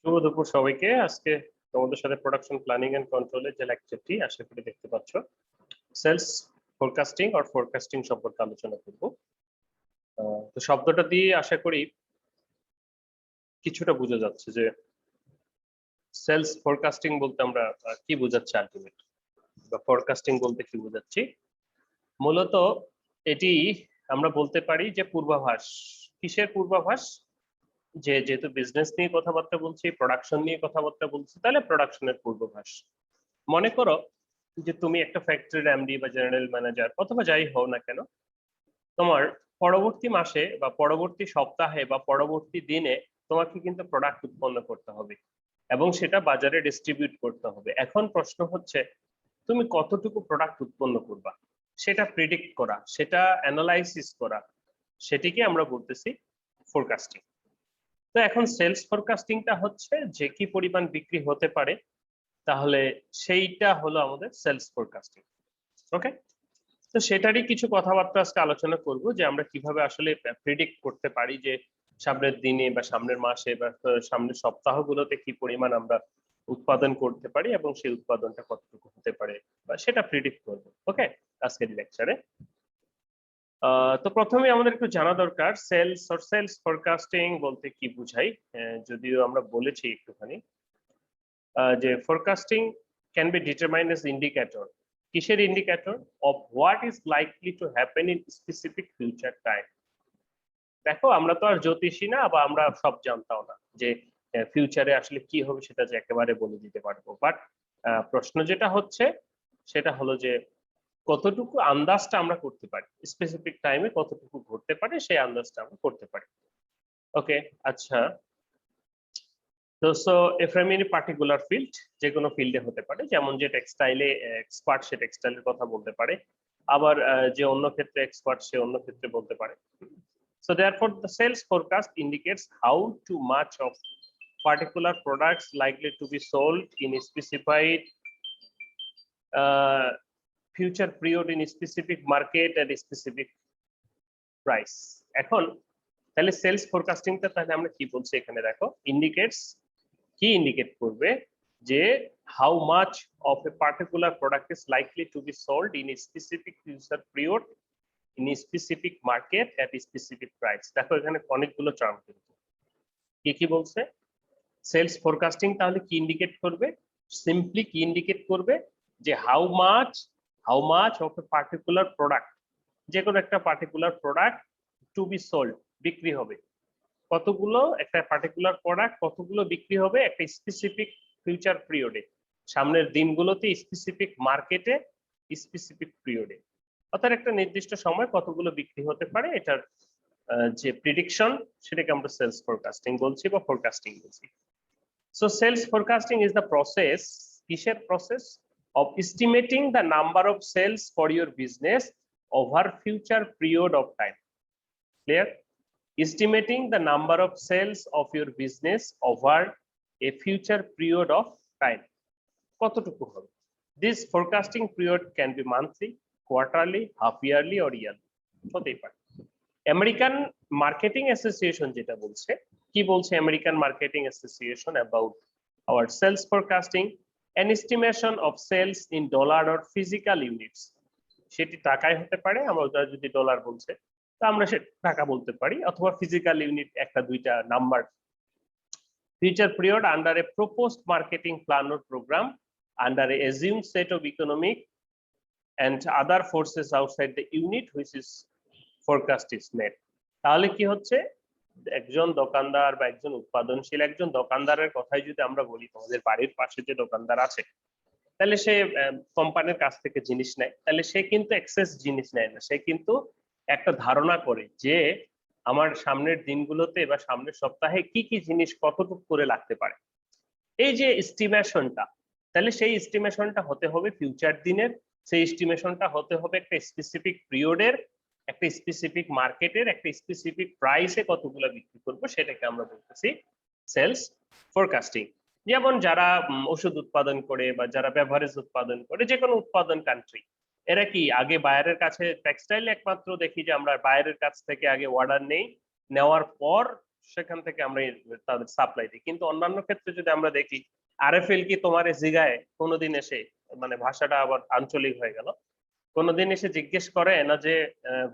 শুভ দুপুর সবাইকে। আজকে তোমাদের সাথে প্রোডাকশন প্ল্যানিং এন্ড কন্ট্রোলের যে লেকচারটি আশা করি দেখতে পাচ্ছ, সেলস ফোরকাস্টিং আর ফোরকাস্টিং সম্পর্কে আলোচনা করব। তো শব্দটা দিয়ে আশা করি কিছুটা বোঝা যাচ্ছে যে সেলস ফোরকাস্টিং বলতে আমরা কি বোঝাচ্ছি আলটিমেট, বা ফোরকাস্টিং বলতে কি বোঝাচ্ছি। মূলত এটি আমরা বলতে পারি যে পূর্বাভাস। কিসের পূর্বাভাস? যেহেতু বিজনেস নিয়ে কথাবার্তা বলছি, প্রোডাকশন নিয়ে কথাবার্তা বলছি, তাহলে প্রোডাকশনের পূর্বাভাস। মনে করো যে তুমি একটা ফ্যাক্টরির এমডি বা জেনারেল ম্যানেজার অথবা যাই হও না কেন, তোমার পরবর্তী মাসে বা পরবর্তী সপ্তাহে বা পরবর্তী দিনে তোমাকে কিন্তু প্রোডাক্ট উৎপন্ন করতে হবে এবং সেটা বাজারে ডিস্ট্রিবিউট করতে হবে। এখন প্রশ্ন হচ্ছে তুমি কতটুকু প্রোডাক্ট উৎপন্ন করবা, সেটা প্রিডিক্ট করা, সেটা অ্যানালাইসিস করা, সেটিকে আমরা বলতেছি ফোরকাস্টিং। তো এখন সেলস ফোরকাস্টিংটা হচ্ছে যে কি পরিমাণ বিক্রি হতে পারে, তাহলে সেইটা হলো আমাদের সেলস ফোরকাস্টিং। ওকে, তো সেটারই কিছু কথাবার্তা আজকে আলোচনা করব যে আমরা কিভাবে আসলে প্রিডিক্ট করতে পারি যে সামনের দিনে বা সামনের মাসে বা সামনের সপ্তাহগুলোতে কি পরিমাণ আমরা উৎপাদন করতে পারি এবং সেই উৎপাদনটা কতটুকু হতে পারে বা সেটা প্রিডিক্ট করব। ওকে, আজকের লেকচারে তো প্রথমে আমাদের একটু জানা দরকার সেলস ফোরকাস্টিং বলতে কি বুঝাই। যদিও আমরা বলেছি একটুখানি যে forecasting can be determined as indicator. কিসের indicator? Of what is likely to happen in specific future time. দেখো, আমরা তো আর জ্যোতিষী না বা আমরা সব জানতাম না যে ফিউচারে আসলে কি হবে সেটা যে একেবারে বলে দিতে পারবো, বাট প্রশ্ন যেটা হচ্ছে সেটা হলো যে কতটুকু আন্দাজটা আমরা করতে পারি, স্পেসিফিক টাইমে কতটুকু ঘটতে পারে সেই আন্দাজটা আমরা করতে পারি। ওকে, আচ্ছা, তো so from any particular field, যে কোনো ফিল্ডে হতে পারে, যেমন যে টেক্সটাইলে এক্সপার্ট সে টেক্সটাইলের কথা বলতে পারে, আবার যে অন্য ক্ষেত্রে এক্সপার্ট সে অন্য ক্ষেত্রে বলতে পারে। So therefore the sales forecast indicates how to much of particular products likely to be sold in a specified future period in a specific market at a specific price. এখন তাহলে সেলস ফোরকাস্টিংটা তাহলে আমরা কি বলছি এখানে দেখো, ইন্ডিকেটস কি indicate করবে যে how much of a particular product is likely two be sold in a specific future period in a specific market at a specific price. দেখো এখানে অনেকগুলো টার্ম কিন্তু কি বলছে। সেলস ফোরকাস্টিং তাহলে কি ইন্ডিকেট করবে? সিম্পলি কি ইন্ডিকেট করবে যে how much of a particular product, যে কোনো একটা particular product to be sold, বিক্রি হবে কতগুলো, একটা পার্টিকুলার প্রোডাক্ট কতগুলো বিক্রি হবে একটা স্পেসিফিক ফিউচার পিরিয়ডে, সামনের দিনগুলোতে, স্পেসিফিক মার্কেটে, স্পেসিফিক পিরিয়ডে, অর্থাৎ একটা নির্দিষ্ট সময় কতগুলো বিক্রি হতে পারে এটার যে প্রিডিকশন, সেটাকে আমরা সেলস ফোরকাস্টিং বলছি বা ফোরকাস্টিং বলছি। So sales forecasting is the process, কিসের process? Of estimating the number of sales for your business over future period of time. Clear? Estimating the number of sales of your business over a future period of time. কতটুকু হবে? This forecasting period can be monthly, quarterly, half yearly or yearly হতেই পারে। American marketing association যেটা বলছে, কি বলছে American marketing association about our sales forecasting? an estimation of sales in dollar or physical units, সেটি টাকায় হতে পারে, আমরা যদি ডলার বলছে তা আমরা সে টাকা বলতে পারি, অথবা ফিজিক্যাল ইউনিট একটা দুইটা number. Future period under A proposed marketing plan or program under A assumed set of economic and other forces outside the unit which is forecast is made. তাহলে কি হচ্ছে, একজন দোকানদার বা একজন উৎপাদনশীল একজন দোকানদারের কথাই যদি আমরা বলি, তোমাদের বাড়ির পাশে যে দোকানদার আছে, তাহলে সে কোম্পানির কাছ থেকে জিনিস নেয়, তাহলে সে কিন্তু এক্সেস জিনিস নেয় না, সে কিন্তু একটা ধারণা করে যে আমার সামনের দিনগুলোতে বা সামনের সপ্তাহে কি কি জিনিস কতটুকু করে লাগতে পারে। এই যে এস্টিমেশনটা, তাহলে সেই এস্টিমেশনটা হতে হবে ফিউচার দিনের, সেই এস্টিমেশনটা হতে হবে একটা স্পেসিফিক পিরিয়ডের, একটা স্পেসিফিক মার্কেটের, একটা স্পেসিফিক প্রাইসে কতগুলো বিক্রি করবো, সেটাকে আমরা বলতেছি সেলস ফোরকাস্টিং। যেমন যারা ওষুধ উৎপাদন করে বা যারা বেভারেজ উৎপাদন করে, যে কোনো উৎপাদন কান্ট্রি, এরা কি আগে বায়ারের কাছে, টেক্সটাইল একমাত্র দেখি যে আমরা বায়ারের কাছ থেকে আগে অর্ডার নেই, নেওয়ার পর সেখান থেকে আমরা তাদের সাপ্লাই দিই। কিন্তু অন্যান্য ক্ষেত্রে যদি আমরা দেখি আরএফএল কি তোমার জিগায় কোনোদিন এসে, মানে ভাষাটা আবার আঞ্চলিক হয়ে গেল, কোনোদিন এসে জিজ্ঞেস করে না যে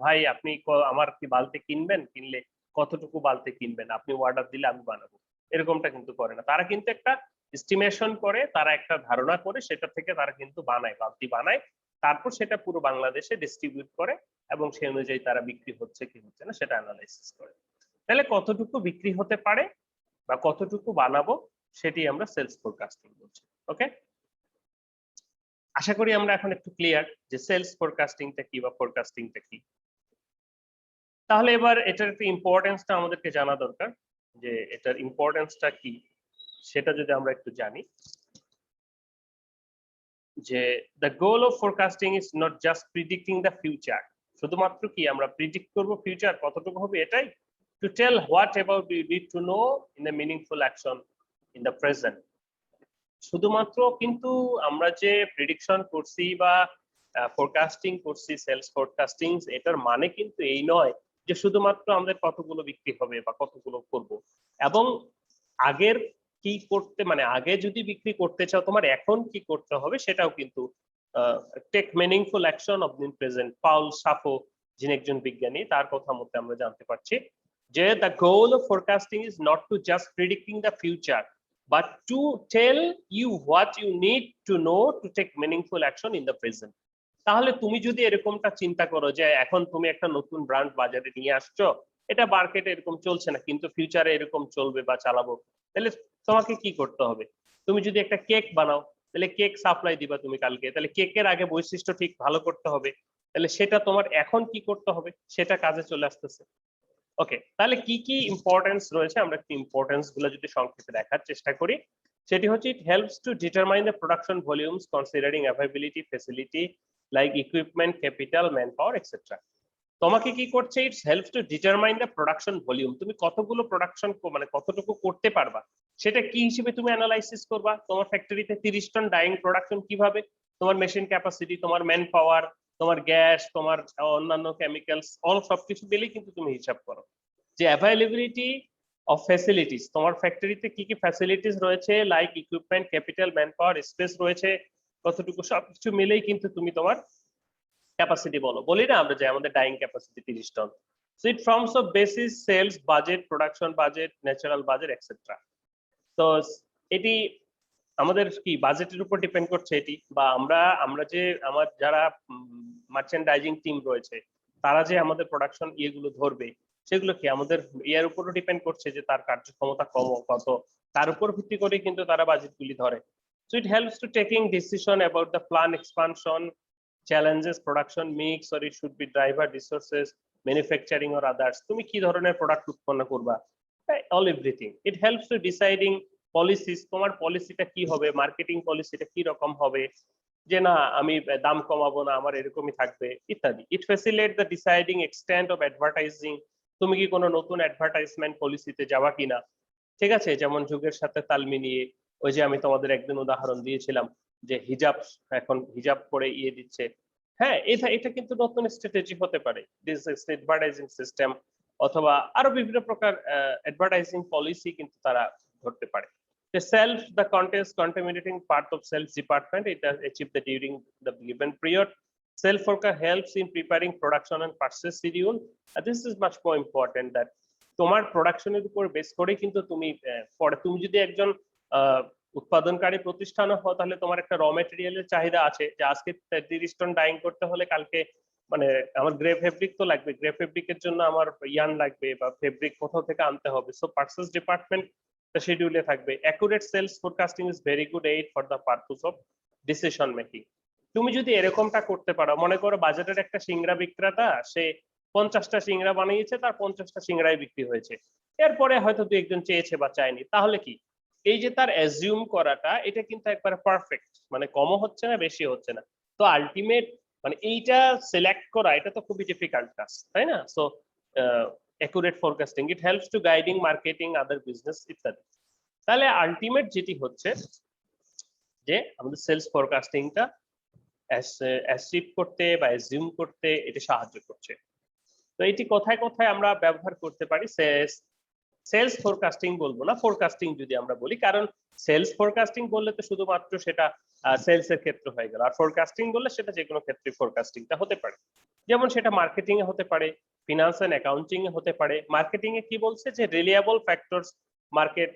ভাই আপনি আমার কি বালতি কিনবেন, কিনলে কতটুকু বালতি কিনবেন, আপনি অর্ডার দিলে আমি বানাবো, এরকমটা কিন্তু করে না। তারা কিন্তু একটা এস্টিমেশন করে, তারা একটা ধারণা করে, সেটা থেকে তারা কিন্তু বানায়, বালতি বানায়, তারপর সেটা পুরো বাংলাদেশে ডিস্ট্রিবিউট করে এবং সেই অনুযায়ী তারা বিক্রি হচ্ছে কি হচ্ছে না সেটা অ্যানালাইসিস করে। তাহলে কতটুকু বিক্রি হতে পারে বা কতটুকু বানাবো সেটি আমরা সেলস ফোরকাস্টিং বলছি। ওকে, আশা করি আমরা এখন একটু ক্লিয়ার যে সেলস ফোরকাস্টিংটা কি বা ফোরকাস্টিংটা কি। তাহলে এবার এটার একটু ইম্পর্টেন্সটা আমাদেরকে জানা দরকার, যে এটার ইম্পর্টেন্সটা কি সেটা যদি আমরা একটু জানি। যে the goal of forecasting is not just predicting the future, শুধুমাত্র কি আমরা প্রিডিক্ট করব ফিউচার কতটুকু হবে এটাই, to tell what about you need to know in the meaningful action in the present. শুধুমাত্র কিন্তু আমরা যে প্রেডিকশন করছি বা ফোরকাস্টিং করছি, সেলস ফোরকাস্টিং, এটার মানে কিন্তু এই নয় যে শুধুমাত্র আমাদের কতগুলো বিক্রি হবে বা কতগুলো করব, এবং আগের কি করতে, মানে আগে যদি বিক্রি করতে চাও তোমার এখন কি করতে হবে সেটাও কিন্তু টেক মিনিংফুল অ্যাকশন অফ দিন প্রেজেন্ট। পাউল সাফো, যিনি একজন বিজ্ঞানী, তার কথা মতে আমরা জানতে পারছি যে the goal of forecasting is not to just predicting the future but to tell you what you need to know to take meaningful action in the present. তাহলে তুমি যদি এরকমটা চিন্তা করো যে এখন তুমি একটা নতুন ব্র্যান্ড বাজারে নিয়ে আসছো, এটা মার্কেটে এরকম চলছে না কিন্তু ফিউচারে এরকম চলবে বা চালাবো, তাহলে তোমাকে কি করতে হবে? তুমি যদি একটা কেক বানাও তাহলে কেক সাপ্লাই দিবা তুমি কালকে, তাহলে কেকের আগে বৈশিষ্ট্য ঠিক ভালো করতে হবে, তাহলে সেটা তোমার এখন কি করতে হবে সেটা কাজে চলে আসতেছে। ওকে, তাহলে কি কি ইম্পর্টেন্স রয়েছে আমরা একটু ইম্পর্টেন্স গুলো যদি সংক্ষেপে দেখার চেষ্টা করি। সেটি হচ্ছে it helps to determine the production volumes considering availability, facility like equipment, capital, man power etcetera. তোমাকে কি করছে, it's helps to determine the production volume, তুমি কতগুলো প্রোডাকশন মানে কতটুকু করতে পারবা সেটা কি হিসেবে তুমি অ্যানালাইসিস করবা। তোমার ফ্যাক্টরিতে 30 টন ডাইং প্রোডাকশন কিভাবে, তোমার মেশিন ক্যাপাসিটি, তোমার ম্যান পাওয়ার, তোমার গ্যাস, তোমার অন্যান্য কেমিক্যালস, অল সবকিছু মিলেই কিন্তু তুমি হিসাব করো। যে অ্যাভেলেবিলিটি অফ ফ্যাসিলিটিস, তোমার ফ্যাক্টরিতে কি কি ফ্যাসিলিটিস রয়েছে, like equipment, capital, man power, space রয়েছে কতটুকু, সবকিছু মিলেই কিন্তু তুমি তোমার ক্যাপাসিটি বলো। বলি না আমরা যে আমাদের dyeing capacity 30 ton. So it forms of basis sales budget, production budget, natural budget etcetera. তো এটি আমাদের কি বাজেটের উপর ডিপেন্ড করছে এটি, বা আমরা যে আমার যারা মার্চেন্ডাইজিং টিম রয়েছে তারা যে আমাদের প্রোডাকশন ইয়েগুলো ধরবে সেগুলো কি আমাদের ইয়ার উপরও ডিপেন্ড করছে যে তার কার্যক্ষমতা কত, তার উপর ভিত্তি করে কিন্তু তারা বাজেটগুলি ধরে। So it helps to taking decision about the plan expansion, challenges, production mix, or it should be driver resources, manufacturing or others, তুমি কি ধরনের প্রোডাক্ট উৎপন্ন করবা, all everything. It helps to deciding policies, তোমার পলিসিটা কি হবে, মার্কেটিং পলিসিটা কি রকম হবে, যে না আমি দাম কমাবো না, আমার এরকমই থাকবে ইত্যাদি। It facilitates the deciding extent of advertising, তুমি কি কোনো নতুন অ্যাডভার্টাইজমেন্ট পলিসিতে যাওয়া কিনা, ঠিক আছে, যেমন যুগের সাথে তাল মিলিয়ে। ওই যে আমি তোমাদের একদিন উদাহরণ দিয়েছিলাম যে হিজাব, এখন হিজাব পরে ইয়ে দিচ্ছে, হ্যাঁ এটা এটা কিন্তু নতুন স্ট্র্যাটেজি হতে পারে, অ্যাডভার্টাইজিং সিস্টেম, অথবা আরো বিভিন্ন প্রকার অ্যাডভার্টাইজিং পলিসি কিন্তু তারা ধরতে পারে। The self, the contents contaminating part of sales department, it has achieved the during the given period. Self forecast helps in preparing production and purchase schedule. This is much more important that তোমার প্রোডাকশনের উপর base করে কিন্তু তুমি পরে, তুমি যদি একজন উৎপাদনকারী প্রতিষ্ঠান হও তাহলে তোমার একটা র মেটেরিয়ালের চাহিদা আছে, যে আজকে 30 টন ডাইং করতে হলে কালকে মানে আমার গ্রে ফেব্রিক তো লাগবে, গ্রে ফেব্রিকের জন্য আমার ইয়ার্ন লাগবে বা ফেব্রিক কোথাও থেকে আনতে হবে। সো পারচেজ ডিপার্টমেন্ট শিডিউলে থাকবে। Accurate sales forecasting is very good aid for the purpose of decision making. তুমি যদি এরকমটা করতে পারো, মনে করো বাজারের একটা সিংড়া বিক্রেতা, সে 50টা সিংড়া বানিয়েছে, তার 50টা সিংড়াই বিক্রি হয়েছে, এরপরে হয়তো দু একজন চেয়েছে বা চায়নি, তাহলে কি এই যে তার অ্যাজিউম করাটা এটা কিন্তু একবারে পারফেক্ট, মানে কমও হচ্ছে না বেশি হচ্ছে না। তো আলটিমেট মানে এইটা সিলেক্ট করা এটা তো খুবই ডিফিকাল্ট কাজ, তাই না? So accurate forecasting, it helps to guiding marketing, other business ইত্যাদি। তাহলে আলটিমেট যেটি হচ্ছে যে আমাদের সেলস ফোরকাস্টিংটা অ্যাচিভ করতে বা অ্যাজিউম করতে এটা সাহায্য করছে। তো এটি কোথায় কোথায় আমরা ব্যবহার করতে পারি? সেলস ফোরকাস্টিং বলবো না, ফোরকাস্টিং যদি আমরা বলি, কারণ সেলস ফোরকাস্টিং বললে তো শুধুমাত্র সেটা সেলস এর ক্ষেত্রে হয়ে গেল, আর ফোরকাস্টিং বললে সেটা যে কোনো ক্ষেত্রে ফোরকাস্টিংটা হতে পারে। যেমন সেটা মার্কেটিং এ হতে পারে, ফিনান্স এন্ড অ্যাকাউন্টিং এ হতে পারে। মার্কেটিং এ কি বলছে যে reliable factors, market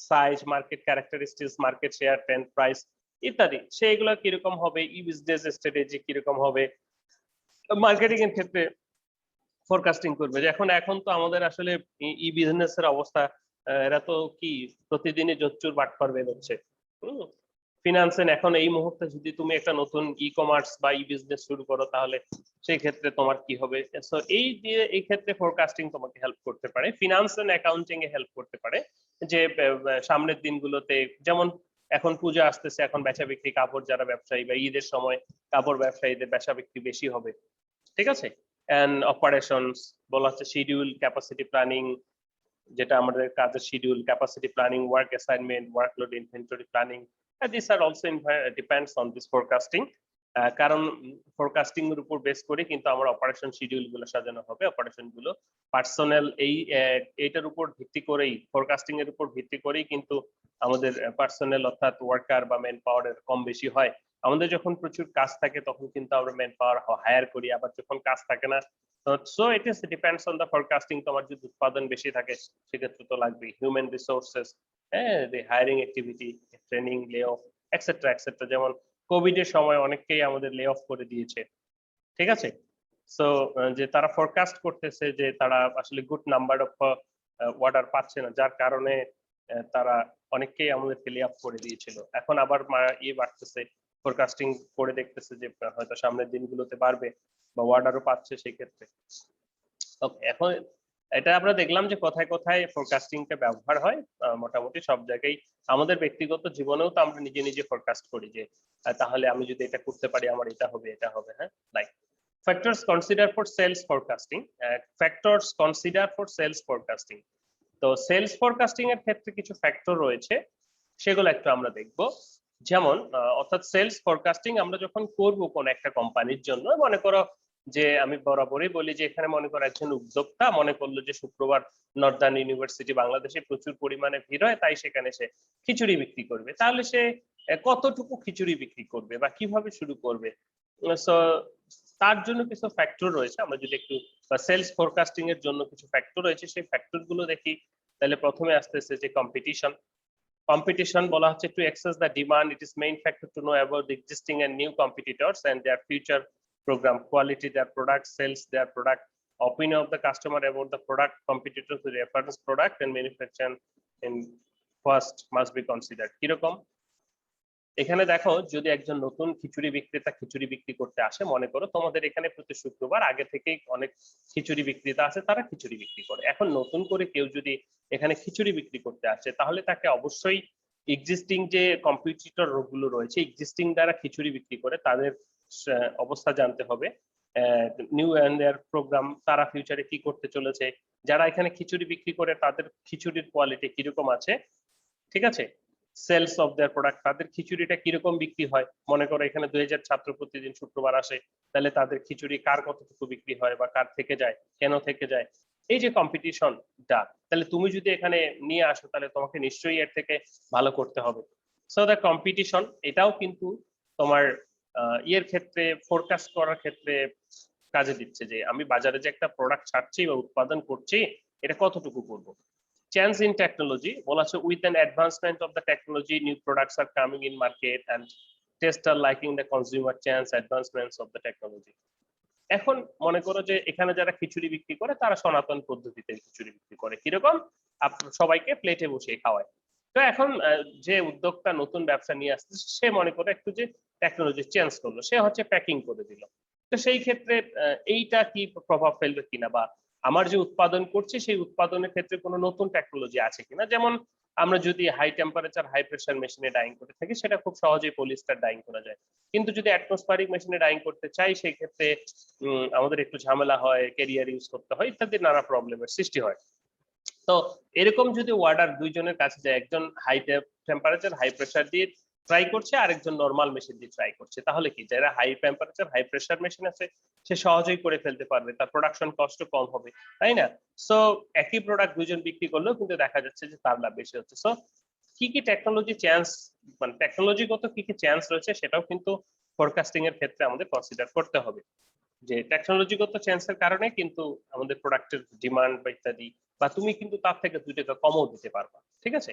size, market characteristics, market share, trend, price ইত্যাদি, সেগুলো কিরকম হবে, ই বিজনেস স্ট্র্যাটেজি কিরকম হবে, মার্কেটিং এর ক্ষেত্রে ফোরকাস্টিং করবে। যে এখন এখন তো আমাদের আসলে ই বিজনেস এর অবস্থা, এরা তো কি প্রতিদিনই জোচ্চুর বাটপার বের হচ্ছে। ফিনান্সেন এখন এই মুহূর্তে যদি তুমি একটা নতুন ই কমার্স বা ই বিজনেস শুরু করো, তাহলে সেই ক্ষেত্রে তোমার কি হবে। সো এই যে এই ক্ষেত্রে ফোরকাস্টিং তোমাকে হেল্প করতে পারে, ফিনান্স এন্ড অ্যাকাউন্টিং এ হেল্প করতে পারে। যে সামনের দিনগুলোতে যেমন এখন পূজা আসতেছে, এখন বেচা বিক্রি, কাপড় যারা ব্যবসায়ী বা ঈদের সময় কাপড় ব্যবসায়ীদের বেচা বিক্রি বেশি হবে, ঠিক আছে। এন্ড অপারেশনস বলা হচ্ছে শিডিউল, ক্যাপাসিটি প্ল্যানিং, যেটা আমাদের কাজের schedule, capacity planning, work assignment, workload, inventory planning, this are also depends on this forecasting. কারণ ফোরকাস্টিং এর উপর বেস করে কিন্তু আমার অপারেশন শিডিউল গুলো সাজানো হবে, অপারেশন গুলো পার্সোনাল এইটার উপর ভিত্তি করেই, ফোরকাস্টিং এর উপর ভিত্তি করেই কিন্তু আমাদের পার্সোনাল অর্থাৎ ওয়ার্কার বা ম্যান পাওয়ারের কম বেশি হয়। আমাদের যখন প্রচুর কাজ থাকে তখন কিন্তু আমরা ম্যান পাওয়ার হায়ার করি, আবার যখন কাজ থাকে না, so it is depends on the forecasting. তোমার যদি উৎপাদন বেশি থাকে সেক্ষেত্রে তো লাগবেই হিউম্যান রিসোর্সেস, হ্যাঁ, হায়ারিং অ্যাক্টিভিটি, ট্রেনিং, লে অফ, এক্সেট্রা এক্সেট্রা। যেমন কোভিড এর সময় অনেককেই আমাদের লে অফ করে দিয়েছে, ঠিক আছে। সো যে তারা ফোরকাস্ট করতেছে যে তারা আসলে গুড নাম্বার অফ অর্ডার পাচ্ছে না, যার কারণে তারা অনেককেই আমাদেরকে লে অফ করে দিয়েছিল। এখন আবার ইয়ে বাড়তেছে, ফোরকাস্টিং করে দেখতেছে যে হয়তো সামনের দিনগুলোতে বাড়বে বা অর্ডারও পাচ্ছে সেই ক্ষেত্রে। ওকে, এখন এটা আমরা দেখলাম যে কোথায় কোথায় ফোরকাস্টিংটা ব্যবহার হয়। মোটামুটি সব জায়গায়। আমাদের ব্যক্তিগত জীবনেও তো আমরা নিজে নিজে ফোরকাস্ট করি যে তাহলে আমি যদি এটা করতে পারি আমার এটা হবে, এটা হবে, হ্যাঁ। Like factors consider for sales forecasting, factors consider for sales forecasting. তো সেলস ফোরকাস্টিং এর ক্ষেত্রে কিছু ফ্যাক্টর রয়েছে, সেগুলো একটু আমরা দেখব। যেমন অর্থাৎ সেলস ফোরকাস্টিং আমরা যখন করব কোন একটা কোম্পানির জন্য, মনে করো যে আমি বরাবরই বলি যে এখানে মনে করো একজন উদ্যোক্তা মনে করলো যে শুক্রবার নর্দার্ন ইউনিভার্সিটি বাংলাদেশে প্রচুর পরিমাণে ভিড় হয়, তাই সেখানে সে খিচুড়ি বিক্রি করবে। তাহলে সে কতটুকু খিচুড়ি বিক্রি করবে বা কিভাবে শুরু করবে, সো তার জন্য কিছু ফ্যাক্টর রয়েছে। আমরা যদি একটু সেলস ফোরকাস্টিং এর জন্য কিছু ফ্যাক্টর রয়েছে, সেই ফ্যাক্টর গুলো দেখি, তাহলে প্রথমে আসতেছে যে কম্পিটিশন। Competition বলা হচ্ছে to access the demand, it is main factor to know about the existing and new competitors and their future program quality, their product sales, their product opinion of the customer about the product, competitors, the reference product and manufacturing in first must be considered। কিরকম এখানে দেখো, যদি একজন নতুন খিচুড়ি বিক্রেতা খিচুড়ি বিক্রি করতে আসে, মনে করো তোমাদের এখানে প্রতি শুক্রবার আগে থেকেই অনেক খিচুড়ি বিক্রেতা আছে, তারা খিচুড়ি বিক্রি করে। এখন নতুন করে কেউ যদি এখানে খিচুড়ি বিক্রি করতে আসে, তাহলে তাকে অবশ্যই এক্সিস্টিং যে কম্পিটিটর গুলো রয়েছে, এক্সিস্টিং যারা খিচুড়ি বিক্রি করে তাদের অবস্থা জানতে হবে, নিউ এন্ড দেয়ার প্রোগ্রাম, তারা ফিউচারে কি করতে চলেছে, যারা এখানে খিচুড়ি বিক্রি করে তাদের খিচুড়ির কোয়ালিটি কিরকম আছে, ঠিক আছে। সেলস অফ দেয়ার প্রোডাক্ট, তাদের খিচুড়িটা কিরকম বিক্রি হয়। মনে করো এখানে 2000 ছাত্র প্রতিদিন শুক্রবার আসে, তাহলে তাদের খিচুড়ি কার কতটুকু বিক্রি হয় বা কার থেকে যায়, কেন থেকে যায়, এই যে কম্পিটিশনটা, তাহলে তুমি যদি এখানে নিয়ে আসো তাহলে তোমাকে নিশ্চয়ই এর থেকে ভালো করতে হবে। সো দ্য কম্পিটিশন, এটাও কিন্তু তোমার ইয়ের ক্ষেত্রে ফোরকাস্ট করার ক্ষেত্রে কাজে দিচ্ছে, যে আমি বাজারে যে একটা প্রোডাক্ট ছাড়ছি বা উৎপাদন করছি, এটা কতটুকু করব। Change in technology বলা আছে with an advancement of the technology new products are coming in market and testers are liking the consumer change advancements of the technology। এখন মনে করো যে এখানে যারা খিচুড়ি বিক্রি করে তারা সনাতন পদ্ধতিতে খিচুড়ি বিক্রি করে, কিরকম সবাইকে প্লেটে বসিয়ে খাওয়ায়। তো এখন যে উদ্যোক্তা নতুন ব্যবসা নিয়ে আসছে, সে মনে করে একটু যে টেকনোলজি চেঞ্জ করলো, সে হচ্ছে প্যাকিং করে দিল। তো সেই ক্ষেত্রে এইটা কি প্রভাব ফেলবে কিনা, বা আমার যে উৎপাদন করছি সেই উৎপাদনের ক্ষেত্রে কোনো নতুন টেকনোলজি আছে কিনা। যেমন আমরা যদি হাই টেম্পারেচার হাই প্রেসার মেশিনে ডাইং করে থাকি, সেটা খুব সহজেই পলিস্টার ডাইং করা যায়। কিন্তু যদি অ্যাটমসফেরিক মেশিনে ডাইং করতে চাই, সেই ক্ষেত্রে আমাদের একটু ঝামেলা হয়, ক্যারিয়ার ইউজ করতে হয়, ইত্যাদি নানা প্রবলেমের সৃষ্টি হয়। তো এরকম যদি অর্ডার দুইজনের কাছে যায়, একজন হাই টেম্পারেচার হাই প্রেসার দিয়ে ট্রাই করছে, আরেকজন নরমাল মেশিন দিয়ে ট্রাই করছে। তাহলে কি, যারা high temperature high pressure machine আছে সে সহজেই করে ফেলতে পারবে, তার প্রোডাকশন কস্ট কম হবে, তাই না? সো একই প্রোডাক্ট দুজন বিক্রি করলেও কিন্তু দেখা যাচ্ছে যে তার লাভ বেশি হচ্ছে। সো কি কি টেকনোলজি চান্স, মানে টেকনোলজিগত কি কি চান্স রয়েছে সেটাও কিন্তু ফোরকাস্টিং এর ক্ষেত্রে আমাদের কনসিডার করতে হবে, যে টেকনোলজিগত চেঞ্জের কারণে কিন্তু আমাদের প্রোডাক্টের ডিমান্ড বা ইত্যাদি, বা তুমি কিন্তু তার থেকে 2 টাকা কমও দিতে পারবা, ঠিক আছে?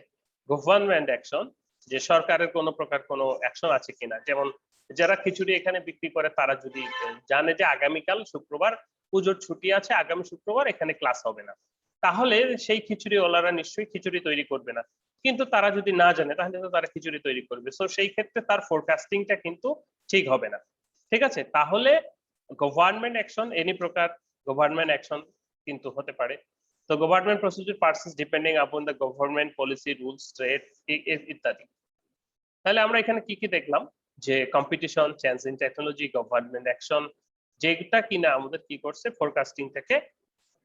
গভর্নমেন্ট অ্যাকশন, যে সরকারের কোনো প্রকার কোনো অ্যাকশন আছে কিনা, যেমন যারা খিচুড়ি এখানে বিক্রি করে তারা যদি জানে যে আগামীকাল শুক্রবার পুজোর ছুটি আছে, আগামী শুক্রবার এখানে ক্লাস হবে না, তাহলে সেই খিচুড়িওয়ালারা নিশ্চয়ই খিচুড়ি তৈরি করবে না। কিন্তু তারা যদি না জানে তাহলে তো তারা খিচুড়ি তৈরি করবে, সো সেই ক্ষেত্রে তার ফোরকাস্টিংটা কিন্তু ঠিক হবে না, ঠিক আছে? তাহলে গভর্নমেন্ট অ্যাকশন, এনি প্রকার গভর্নমেন্ট অ্যাকশন কিন্তু হতে পারে। তো government procedure purchase depending upon the government policy rules trade ইত্যাদি। তাহলে আমরা এখানে কি কি দেখলাম, যে competition, change in technology, government action, যেটা কিনা আমাদের কি করছে, ফোরকাস্টিং থেকে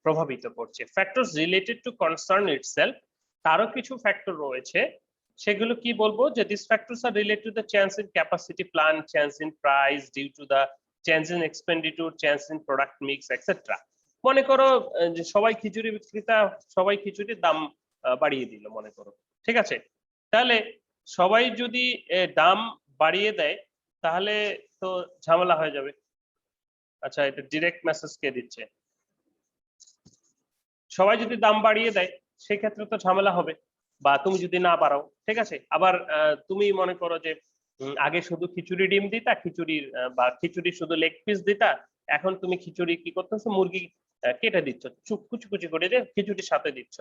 প্রভাবিত করছে। Factors related to concern itself, তারও কিছু ফ্যাক্টর রয়েছে, সেগুলো কি বলবো, যে this factors are related to the change in capacity plan, change in price due to the change in expenditure, change in product mix etcetera. মনে করো যে সবাই খিচুড়ি বিক্রেতা সবাই খিচুড়ির দাম বাড়িয়ে দিল মনে করো, ঠিক আছে? তাহলে সবাই যদি দাম বাড়িয়ে দেয় তাহলে তো ঝামেলা হয়ে যাবে। আচ্ছা, এটা ডিরেক্ট মেসেজ কে দিচ্ছে? সবাই যদি দাম বাড়িয়ে দেয় সেক্ষেত্রে তো ঝামেলা হবে, বা তুমি যদি না বাড়াও, ঠিক আছে? আবার তুমি মনে করো যে আগে শুধু খিচুড়ি ডিম দিতা, খিচুড়ির বা খিচুড়ি শুধু লেগ পিস দিতা, এখন তুমি খিচুড়ি কি করতেছো, মুরগি কেটে দিচ্ছ, কুচি কুচি করে যে খিচুড়ির সাথে দিচ্ছ,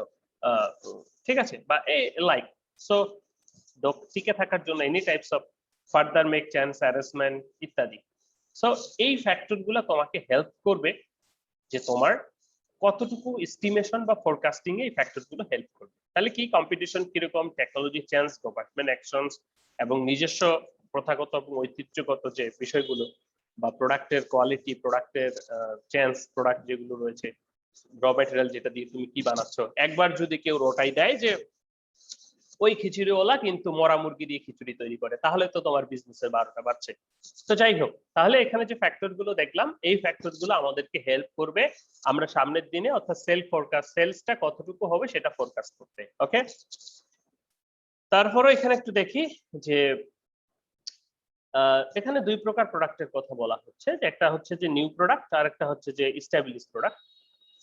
ঠিক আছে? বা এই লাইক, সো টিকে থাকার জন্য any types of further make chance harassment ইত্যাদি। সো এই ফ্যাক্টর গুলো তোমাকে হেল্প করবে যে তোমার কতটুকু এস্টিমেশন বা ফোরকাস্টিং এ এই ফ্যাক্টর গুলো হেল্প করবে। তাহলে কি, কম্পিটিশন কিরকম, টেকনোলজি চেঞ্জ, গভর্নমেন্ট অ্যাকশনস, এবং নিজস্ব প্রথাগত এবং ঐতিহ্যগত যে বিষয়গুলো, বা প্রোডাক্টের কোয়ালিটি, প্রোডাক্টের চেঞ্জ, প্রোডাক্ট যেগুলো রয়েছে, র ম্যাটেরিয়াল যেটা দিয়ে তুমি কি বানাচ্ছ, একবার যদি কেউ রটাই দেয় যে ওই খিচুড়িওয়ালা কিন্তু মরা মুরগি দিয়ে খিচুড়ি তৈরি করে, তাহলে তো তোমার বিজনেসের 12টা বাড়ছে। তো যাই হোক, তাহলে এখানে যে ফ্যাক্টর গুলো দেখলাম, এই ফ্যাক্টর গুলো আমাদেরকে হেল্প করবে আমরা সামনের দিনে, অর্থাৎ সেলস ফোরকাস্ট, সেলসটা কতটুকু হবে সেটা ফোরকাস্ট করতে। ওকে, তারপরে এখানে একটু দেখি যে এখানে 2 প্রকার প্রোডাক্টের কথা বলা হচ্ছে, যে একটা হচ্ছে যে নিউ প্রোডাক্ট, আর একটা হচ্ছে যে এস্টাবলিশ প্রোডাক্ট।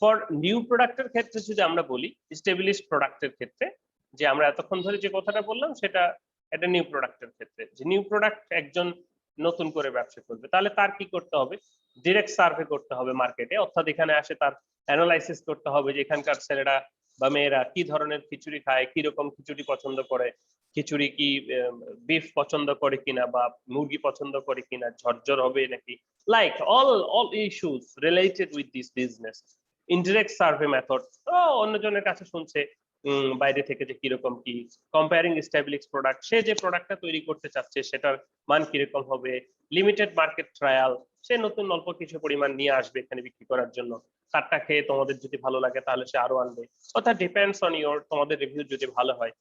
ফর নিউ প্রোডাক্টের ক্ষেত্রে যদি আমরা বলি, এস্টাবলিশ প্রোডাক্টের ক্ষেত্রে, যে আমরা এতক্ষণ ধরে যে কথাটা বললাম সেটা একটা নিউ প্রোডাক্টের ক্ষেত্রে, যে নিউ প্রোডাক্ট একজন নতুন করে ব্যবসা করবে, তাহলে তার কি করতে হবে, ডিরেক্ট সার্ভে করতে হবে মার্কেটে, অর্থাৎ এখানে আসে তার অ্যানালাইসিস করতে হবে যে এখানকার ছেলেরা বা মেয়েরা কি ধরনের খিচুড়ি খায়, কি রকম খিচুড়ি পছন্দ করে, খিচুড়ি কি বিফ পছন্দ করে কিনা, বা মুরগি পছন্দ করে কিনা, ঝরঝর হবে নাকি, like all issues related with this business. Indirect survey method, অন্যজনের কাছে শুনছে বাইরে থেকে যে কিরকম কি, কম্পেয়ারিং এস্টাবলিশ প্রোডাক্ট, সে যে প্রোডাক্টটা তৈরি করতে চাচ্ছে সেটার মান কিরকম হবে, লিমিটেড মার্কেট ট্রায়াল, সে নতুন অল্প কিছু পরিমাণ নিয়ে আসবে এখানে বিক্রি করার জন্য, তারটা খেয়ে তোমাদের যদি ভালো লাগে তাহলে সে আরো আনবে, অর্থাৎ ডিপেন্ডস অন ইওর, তোমাদের রিভিউ যদি ভালো হয়।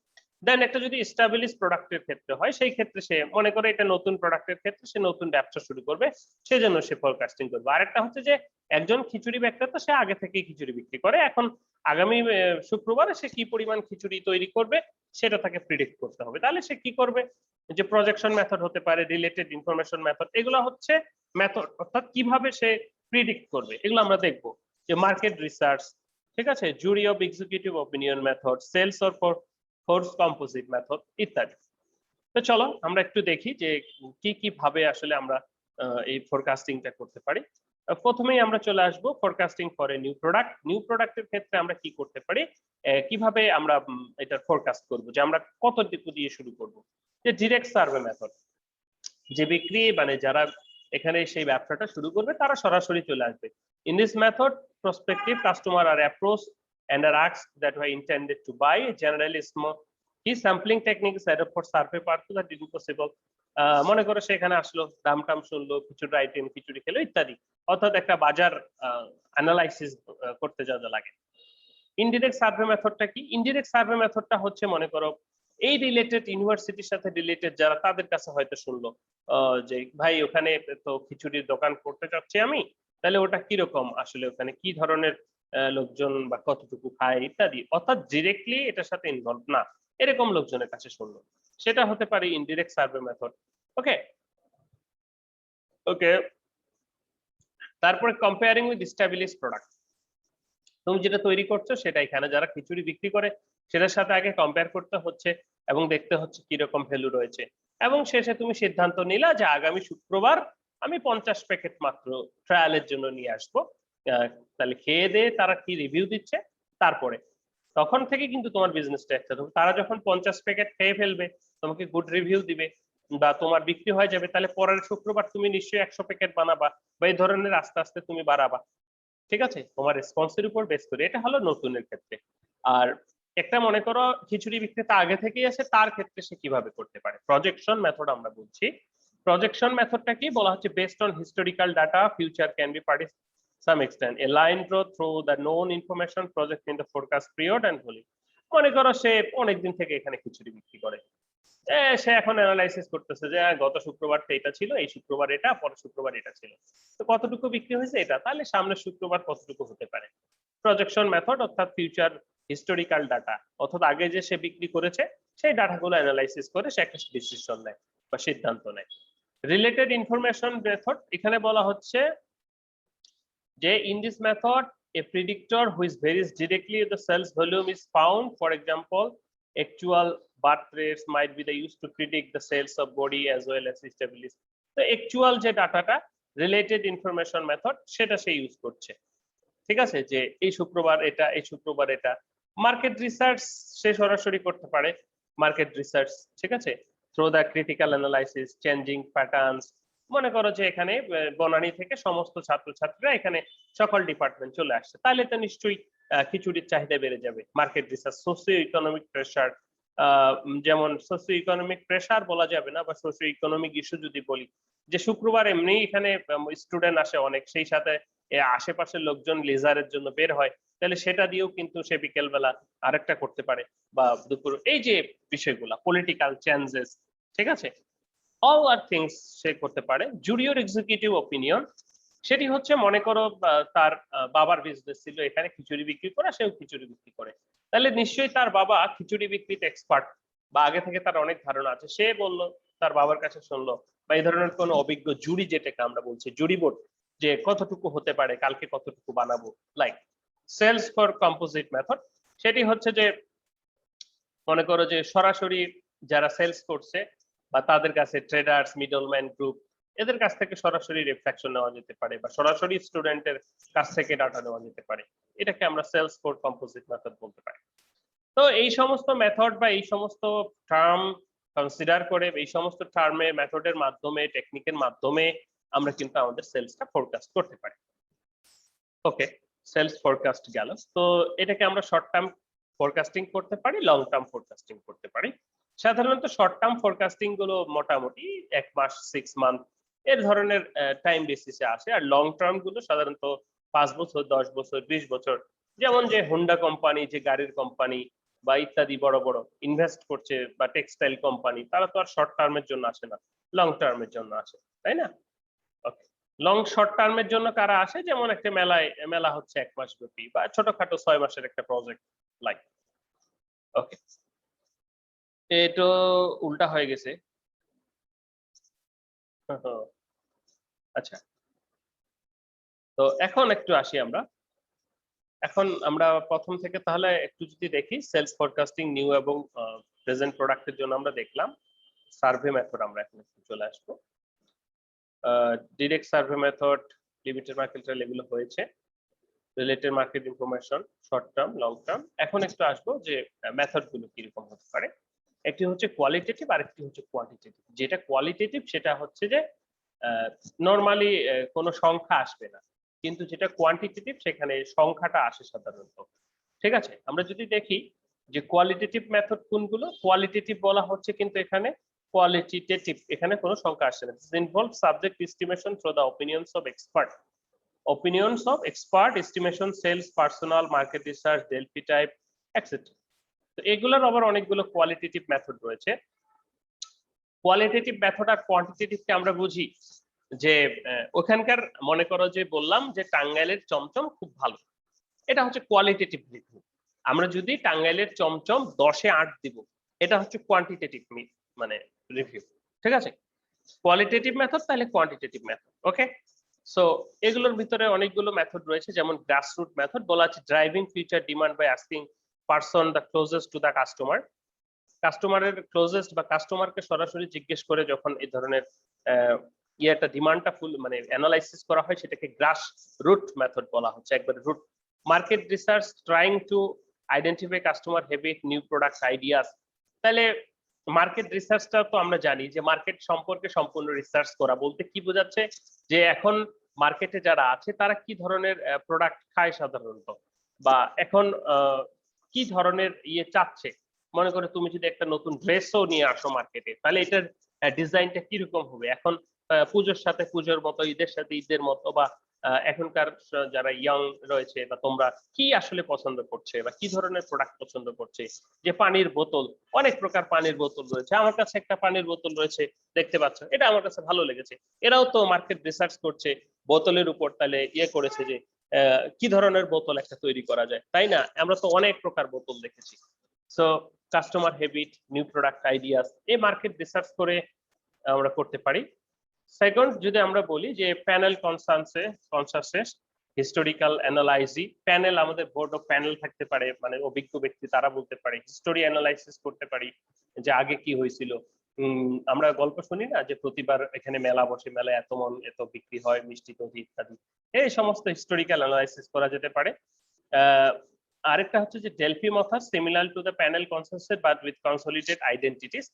দেন একটা যদি এস্টাবলিশ প্রোডাক্টের ক্ষেত্রে হয়, সেই ক্ষেত্রে সে মনে করে এটা নতুন প্রোডাক্টের ক্ষেত্রে সে নতুন ব্যবসা শুরু করবে, সেজন্য সে ফোরকাস্টিং করবে। আরেকটা হচ্ছে যে একজন খিচুড়ি বিক্রেতা, সে আগে থেকেই খিচুড়ি বিক্রি করে, এখন আগামী শুক্রবারে সে কি পরিমাণ খিচুড়ি তৈরি করবে সেটা তাকে প্রিডিক্ট করতে হবে, তাহলে সে কি করবে, যে প্রজেকশন মেথড হতে পারে, রিলেটেড ইনফরমেশন মেথড, এগুলো হচ্ছে মেথড, অর্থাৎ কিভাবে সে প্রিডিক্ট করবে, এগুলো আমরা দেখবো। যে মার্কেট রিসার্চ, ঠিক আছে, jury of executive opinion method, sales or force composite method ইত্যাদি। তো চলো আমরা একটু দেখি যে কি কি ভাবে আসলে আমরা এই ফোরকাস্টিংটা করতে পারি। প্রথমেই আমরা চলে আসব forecasting for a new product. New প্রোডাক্টের ক্ষেত্রে আমরা কি করতে পারি, কিভাবে আমরা এটার ফোরকাস্ট করব, যে আমরা কত দিকু দিয়ে শুরু করব। যে ডিরেক্ট সার্ভে মেথড, যে বিক্রি মানে যারা এখানে সেই ব্যবসাটা শুরু করবে তারা সরাসরি চলে আসবে। In this method prospective customer are approached and are asked that were intended to buy. Generally small কি sampling technique is set up for survey purpose that is impossible. মনে করো সেখানে আসলো, দাম টাম শুনলো, কিছুটা আইটেম খিচুড়ি খেলো ইত্যাদি, অর্থাৎ একটা বাজার অ্যানালাইসিস করতে যা যা লাগে। ইনডিরেক্ট সার্ভে মেথডটা কি, ইনডিরেক্ট সার্ভে মেথডটা হচ্ছে মনে করো এই রিলেটেড ইউনিভার্সিটির সাথে রিলেটেড যারা তাদের কাছে হয়তো শুনলো যে ভাই ওখানে তো খিচুড়ির দোকান করতে চাচ্ছি আমি, তাহলে ওটা কিরকম আসলে, ওখানে কি ধরনের লোকজন বা কতটুকু খায় ইত্যাদি, অর্থাৎ ডিরেক্টলি এটার সাথে ইনভলভ না এরকম লোকজনের কাছে শুনলো, সেটা হতে পারে ইনডিরেক্ট সার্ভে মেথড। ওকে ওকে, তারপরে কম্পেয়ারিং উইথ এস্টাবলিশড প্রোডাক্ট, তুমি যেটা তৈরি করছো সেটা এখানে যারা খিচুড়ি বিক্রি করে সেটার সাথে আগে কম্পেয়ার করতে হচ্ছে এবং দেখতে হচ্ছে কি রকম ভ্যালু রয়েছে, এবং শেষে তুমি সিদ্ধান্ত নিলা যে আগামী শুক্রবার আমি 50 প্যাকেট মাত্র ট্রায়ালের জন্য নিয়ে আসবো, তাহলে খেয়ে দিয়ে তারা কি রিভিউ দিচ্ছে, তারপরে তখন থেকে কিন্তু তোমার বিজনেসটা একটা, তারা যখন 50 প্যাকেট খেয়ে ফেলবে তোমাকে গুড রিভিউ দিবে বা তোমার বিক্রি হয়ে যাবে, তাহলে পরের শুক্রবার তুমি নিশ্চয়ই 100 প্যাকেট বানাবা বা এই ধরনের আস্তে আস্তে তুমি বাড়াবা। ঠিক আছে, তোমার রেসপন্সের উপর বেস করে, এটা হলো নতুনের ক্ষেত্রে। আর একটা মনে করো খিচুড়ি বিক্রেতা আগে থেকেই আছে, তার ক্ষেত্রে সে কিভাবে করতে পারে, প্রজেকশন মেথড আমরা বলছি। প্রজেকশন মেথডটা কি বলা হচ্ছে, based on historical data future can be parties some extent a line draw through the known information project in the forecast period and volume। মনে করো সে অনেকদিন থেকে এখানে খিচুড়ি বিক্রি করে, সে এখন অ্যানালাইসিস করতেছে যে গত শুক্রবার এটা ছিল, এই শুক্রবার এটা, পরের শুক্রবার এটা ছিল, তো কতটুকু বিক্রি হয়েছে এটা, তাহলে সামনের শুক্রবার কতটুকু হতে পারে। প্রজেকশন মেথড অর্থাৎ ফিউচার হিস্টোরিক্যাল ডাটা, অর্থাৎ আগে যে সে বিক্রি করেছে সেই ডাটাগুলো অ্যানালাইসিস করে সে একটা ডিসিশন নেয় বা সিদ্ধান্ত নেয়। রিলেটেড ইনফরমেশন মেথড, এখানে বলা হচ্ছে যে in this method a predictor which varies directly the sales volume is found. For example, actual birth rates might be the used to predict the sales of body as well as establish the actual যে ডাটাটা related information method সেটা সে use করছে। ঠিক আছে, যে এই শুক্রবার এটা, এই শুক্রবার এটা। মার্কেট রিসার্চ সে সরাসরি করতে পারে, মার্কেট রিসার্চ, ঠিক আছে, through the critical analysis changing patterns. মনে করো যে এখানে বনানী থেকে সমস্ত ছাত্রছাত্রীরা এখানে সকল ডিপার্টমেন্ট চলে আসছে, তাহলে তো নিশ্চয়ই খিচুড়ির চাহিদা বেড়ে যাবে। Market research, socio economic pressure, যেমন সোশিও ইকোনমিক প্রেসার বলা যাবে না, বা সোশিও ইকোনমিক ইস্যু যদি বলি, যে শুক্রবার এমনি এখানে স্টুডেন্ট আসে অনেক, সেই সাথে আশেপাশের লোকজন লেজারের জন্য বের হয়, তাহলে সেটা দিয়েও কিন্তু সে বিকেল বেলা আরেকটা করতে পারে, বা দুপুর, এই যে বিষয়গুলা পলিটিক্যাল চেঞ্জেস, ঠিক আছে, অল আর থিংস সে করতে পারে। জুরিয়র এক্সিকিউটিভ অপিনিয়ন, সেটি হচ্ছে মনে করো তার বাবার বিজনেস ছিল এখানে খিচুড়ি বিক্রি করা, সেও খিচুড়ি বিক্রি করে, তাহলে নিশ্চয়ই তার বাবা খিচুড়ি বিক্রিতে এক্সপার্ট বা আগে থেকে তার অনেক ধারণা আছে, সে বললো তার বাবার কাছে শুনলো, বা এই ধরনের কোনো অভিজ্ঞ জুরি, যেটাকে আমরা বলছি জুরি বোর্ড, যে কতটুকু হতে পারে, কালকে কতটুকু বানাবো। Like sales for composite method, সেটি হচ্ছে যে মনে করো যে সরাসরি যারা সেলস করছে বা তাদের কাছে ট্রেডার্স, মিডলম্যান গ্রুপ, এদের কাছ থেকে সরাসরি রিফ্লেকশন নেওয়া যেতে পারে, বা সরাসরি স্টুডেন্টের কাছ থেকে ডাটা নেওয়া যেতে পারে, এটাকে আমরা সেলস ফর কম্পোজিট মেথড বলতে পারি। তো এই সমস্ত মেথড বা এই সমস্ত টার্ম কনসিডার করে, এই সমস্ত টার্মে মেথডের মাধ্যমে, টেকনিকের মাধ্যমে আমরা কিন্তু আমাদের সেলসটা ফোরকাস্ট করতে পারি। ওকে, সেলস ফোরকাস্ট গেল, তো এটাকে আমরা শর্ট টার্ম ফোরকাস্টিং করতে পারি, লং টার্ম ফোরকাস্টিং করতে পারি। সাধারণত শর্ট টার্ম ফোরকাস্টিং গুলো মোটামুটি 1 মাস, 6 মান্থ এর ধরনের টাইম বেসিসে আসে, আর লং টার্ম গুলো সাধারণত 5 বছর, 10 বছর, 20 বছর। যেমন যে হোন্ডা কোম্পানি, যে গাড়ির কোম্পানি বা ইত্যাদি বড় বড় ইনভেস্ট করছে, বা টেক্সটাইল কোম্পানি, তারা তো আর শর্ট টার্মের জন্য আসে না, লং টার্মের জন্য আসে, তাই না? ওকে, লং শর্ট টার্মের জন্য কারা আসে, যেমন একটা মেলা হচ্ছে 1 মাস ব্যাপী, বা ছোটখাটো 6 মাসের একটা প্রজেক্ট, লাইক। ওকে, এটা উল্টা হয়ে গেছে। আচ্ছা, তো এখন একটু আসি আমরা, এখন আমরা প্রথম থেকে তাহলে একটু যদি দেখি সেলস ফরকাস্টিং নিউ এবং প্রেজেন্ট প্রোডাক্টের জন্য আমরা দেখলাম। সার্ভে মেথড আমরা এখন একটু চলে আসবো। Direct survey method, limited market trial, এগুলো হয়েছে। Related market information, short term, long term. এখন একটু আসবো যে মেথড গুলো কিরকম হতে পারে। একটি হচ্ছে কোয়ালিটেটিভ আর একটি হচ্ছে কোয়ান্টিটেটিভ। যেটা কোয়ালিটেটিভ সেটা হচ্ছে যে নরমালি কোনো সংখ্যা আসবে না, কিন্তু যেটা কোয়ান্টিটেটিভ সেখানে সংখ্যাটা আসে সাধারণত। ঠিক আছে, আমরা যদি দেখি যে কোয়ালিটেটিভ মেথড কোনগুলো, কোয়ালিটেটিভ বলা হচ্ছে কিন্তু এখানে কোয়ালিটেটিভ, এখানে কোনো সংখ্যা আসে না। This involve subject estimation through the অপিনিয়নস of expert, estimation, sales, personal, market research, Delphi type, etc. তো এগুলোর আবার অনেকগুলো কোয়ালিটেটিভ মেথড রয়েছে। কোয়ালিটেটিভ মেথড আর কোয়ান্টিটেটিভকে আমরা বুঝি যে ওখানকার মনে করো যে বললাম যে টাঙ্গাইলের চমচম খুব ভালো, এটা হচ্ছে কোয়ালিটেটিভ রিভিউ। আমরা যদি টাঙ্গাইলের চমচম 10-এ 8 দিব, এটা হচ্ছে কোয়ান্টিটেটিভ মানে রিভিউ। ঠিক আছে, কোয়ালিটেটিভ মেথড তাহলে কোয়ান্টিটেটিভ মেথড। ওকে, সো এগুলোর ভিতরে অনেকগুলো মেথড রয়েছে, যেমন গ্রাসরুট মেথড বলা আছে driving future demand by asking person the closest to the customer. কাস্টমারের ক্লোজেস্ট বা কাস্টমারকে সরাসরি জিজ্ঞেস করে যখন এই ধরনের ইয়েটা ডিমান্ডটা ফুল মানে অ্যানালাইসিস করা হয়, সেটাকে গ্রাস রুট মেথড বলা হচ্ছে, একবারে root. Market research trying to identify customer habit new product ideas. তাহলে মার্কেট রিসার্চটা তো আমরা জানি যে মার্কেট সম্পর্কে সম্পূর্ণ রিসার্চ করা বলতে কি বোঝাচ্ছে, যে এখন মার্কেটে যারা আছে তারা কি ধরনের প্রোডাক্ট খায় সাধারণত, বা এখন কি ধরনের ইয়ে চাচ্ছে। মনে করো তুমি যদি একটা নতুন ড্রেসও নিয়ে আসো মার্কেটে, তাহলে এটার ডিজাইনটা কিরকম হবে, এখন পুজোর সাথে পুজোর মতো, ঈদের সাথে ঈদের মতো, বা এখনকার যারা ইয়াং রয়েছে বা তোমরা কি আসলে পছন্দ করছে বা কি ধরনের প্রোডাক্ট পছন্দ করছে। যে পানির বোতল, অনেক প্রকার পানির বোতল রয়েছে, আমার কাছে একটা পানির বোতল রয়েছে দেখতে পাচ্ছ, এটা আমার কাছে ভালো লেগেছে। এরাও তো মার্কেট রিসার্চ করছে বোতলের উপর, তাহলে ইয়ে করেছে যে কি ধরনের বোতল একটা তৈরি করা যায়, তাই না? আমরা তো অনেক প্রকার বোতল দেখেছি। So customer habit, new product ideas, এই মার্কেট রিসার্চ করে আমরা করতে পারি। সেকেন্ড, যদি আমরা বলি যে প্যানেল কনসাসেস হিস্টোরিক্যাল অ্যানালাইসি, প্যানেল আমাদের বোর্ড অফ প্যানেল থাকতে পারে, মানে অভিজ্ঞ ব্যক্তি তারা বলতে পারে, হিস্টোরি অ্যানালাইসিস করতে পারি যে আগে কি হয়েছিল। আমরা গল্প শুনি না যে প্রতিবার এখানে মেলা বসে, মেলায় এত মন এত বিক্রি হয়, মিষ্টি তৈরি ইত্যাদি, এই সমস্ত হিস্টোরিক্যাল অ্যানালাইসিস করা যেতে পারে। আরেকটা হচ্ছে যে Delphi method similar to the panel consensus but with consolidated identities.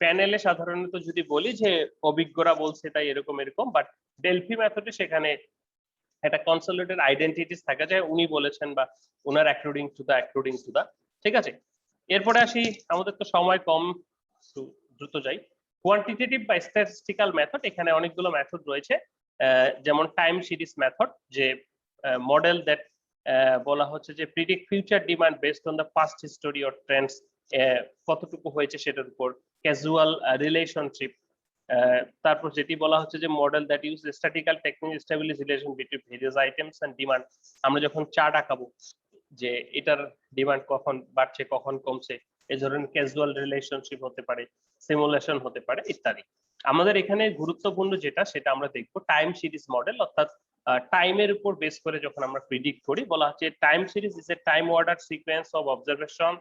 প্যানেলে সাধারণত যদি বলি যে অভিজ্ঞরা বলছে তাই এরকম এরকম, বাট ডেলফি মেথডে সেখানে একটা কনসলিডেটেড আইডেন্টিটিস থাকা যায়, উনি বলেছেন বা ওনার অ্যাকর্ডিং টু দা। ঠিক আছে, এরপরে আসি, আমাদের তো সময় কম, দ্রুত যাই। কোয়ান্টিটেটিভ বা স্ট্যাটিস্টিক্যাল মেথড, এখানে অনেকগুলো মেথড রয়েছে, যেমন টাইম সিরিজ মেথড, যে মডেল দ্যাট বলা হচ্ছে যে predict future demand based on the past history or Trends, কতটুকু হয়েছে সেটার উপর। ক্যাজুয়াল রিলেশনশিপ, তারপর যেটি বলা হচ্ছে যে model that use statistical technique establish relation between various items and demand. আমরা যখন চার্ট আঁকাবো যে এটার ডিমান্ড কখন বাড়ছে কখন কমছে, এই ধরনের ক্যাজুয়াল রিলেশনশিপ হতে পারে, সিমুলেশন হতে পারে ইত্যাদি। আমাদের এখানে গুরুত্বপূর্ণ যেটা সেটা আমরা দেখবো টাইম সিরিজ মডেল, অর্থাৎ টাইমের উপর বেস করে যখন আমরা প্রিডিক্ট করি, বলা হচ্ছে time series is a time order sequence of observation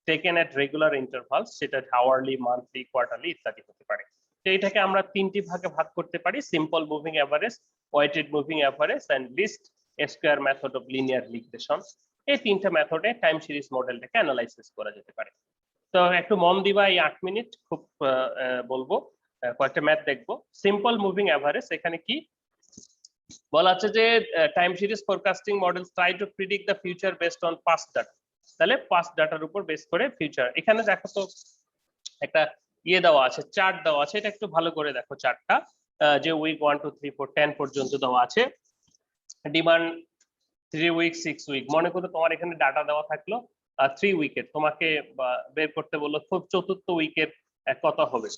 taken at regular intervals, সেটা আওয়ারলি, মান্থলি, কোয়ার্টারলি ইত্যাদি হতে পারে। তো এটাকে আমরা তিনটি ভাগে ভাগ করতে পারি: simple moving average, weighted moving average and least square method of linear regression. এই তিনটা মেথডে টাইম সিরিজ মডেলটাকে অ্যানালাইসিস করা যেতে পারে। তো একটু মন দিবা, এই 8 মিনিট খুব বলবো, কয়েকটা ম্যাথ দেখবো। সিম্পল মুভিং অ্যাভারেজ, এখানে কি বলা আছে যে time series forecasting model try to predict the future based on past data. তাহলে পাস্ট ডাটার উপর বেস করে ফিউচার, এখানে দেখো তো একটা ইয়ে দেওয়া আছে, চার্ট দেওয়া আছে, এটা একটু ভালো করে দেখো চার্টটা, যে উইক 1 2 3 4 10 পর্যন্ত দেওয়া আছে, ডিমান্ড 3 উইক 6 উইক। মনে করো তোমার এখানে ডাটা দেওয়া থাকলো 3 উইকের, তোমাকে বের করতে বললো চতুর্থ উইকের কত হবে,